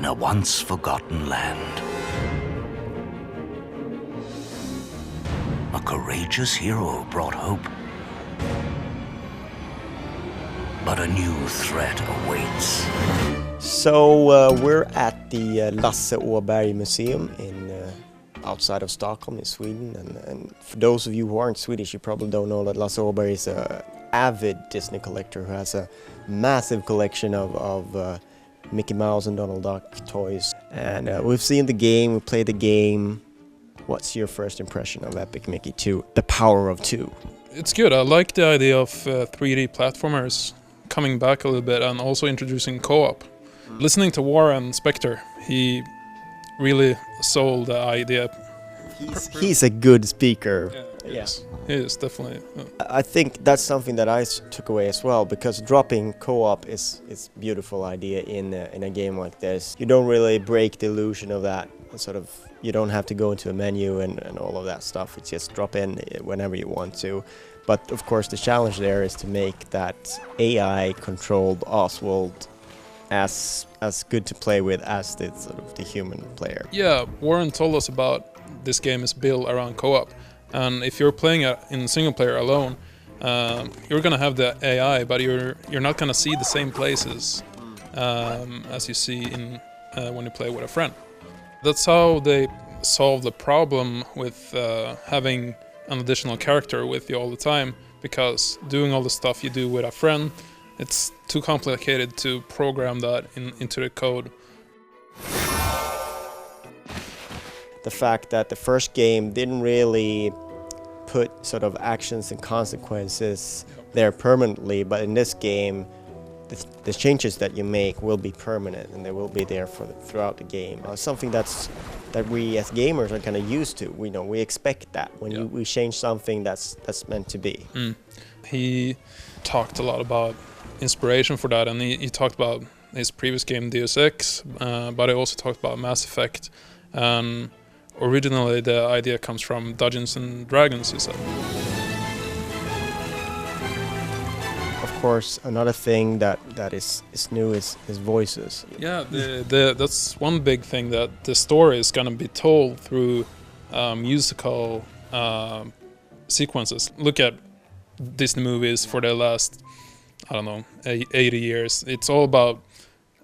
in a once forgotten land. A courageous hero brought hope. But a new threat awaits. So we're at the Lasse Åberg Museum in outside of Stockholm in Sweden, and for those of you who aren't Swedish, you probably don't know that Lasse Åberg is an avid Disney collector who has a massive collection of Mickey Mouse and Donald Duck toys. And we've seen the game, we played the game. What's your first impression of Epic Mickey 2, The Power of Two? It's good. I like the idea of 3D platformers coming back a little bit and also introducing co-op. Listening to Warren Spector, he really sold the idea. He's a good speaker. Yeah, yes, he is definitely. I think that's something that I took away as well, because dropping co-op is a beautiful idea in a game like this. You don't really break the illusion of that sort of. You don't have to go into a menu and all of that stuff. It's just drop in whenever you want to. But of course the challenge there is to make that AI-controlled Oswald as good to play with as the sort of the human player. Yeah, Warren told us about this game is built around co-op, and if you're playing it in single player alone, you're gonna have the AI, but you're not gonna see the same places as you see in when you play with a friend. That's how they solve the problem with having an additional character with you all the time, because doing all the stuff you do with a friend, it's too complicated to program that into the code. The fact that the first game didn't really put sort of actions and consequences there permanently, but in this game the changes that you make will be permanent and they will be there throughout the game. Something that we as gamers are kind of used to. We expect that when we change something that's meant to be. He talked a lot about inspiration for that, and he talked about his previous game Deus Ex, but he also talked about Mass Effect. Originally the idea comes from Dungeons and Dragons, he said. Of course, another thing that is new is voices. Yeah, that's one big thing, that the story is gonna be told through musical sequences. Look at Disney movies for the last, I don't know, 80 years. It's all about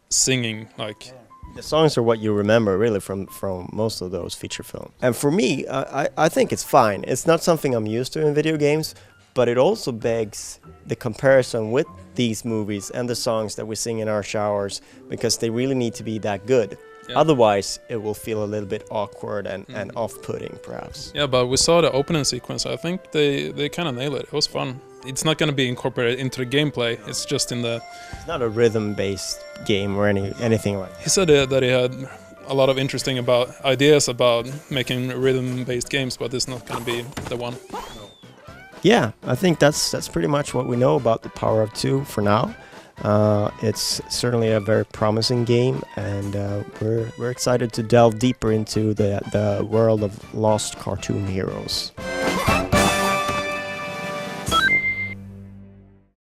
singing, like. The songs are what you remember really from most of those feature films. And for me, I think it's fine. It's not something I'm used to in video games, but it also begs the comparison with these movies and the songs that we sing in our showers, because they really need to be that good. Yeah. Otherwise, it will feel a little bit awkward and off-putting, perhaps. Yeah, but we saw the opening sequence. I think they kind of nailed it. It was fun. It's not going to be incorporated into the gameplay. It's just in the... It's not a rhythm-based game or anything like that. He said that he had a lot of interesting ideas about making rhythm-based games, but it's not going to be the one. Yeah, I think that's pretty much what we know about The Power of Two for now. It's certainly a very promising game, and we're excited to delve deeper into the world of lost cartoon heroes.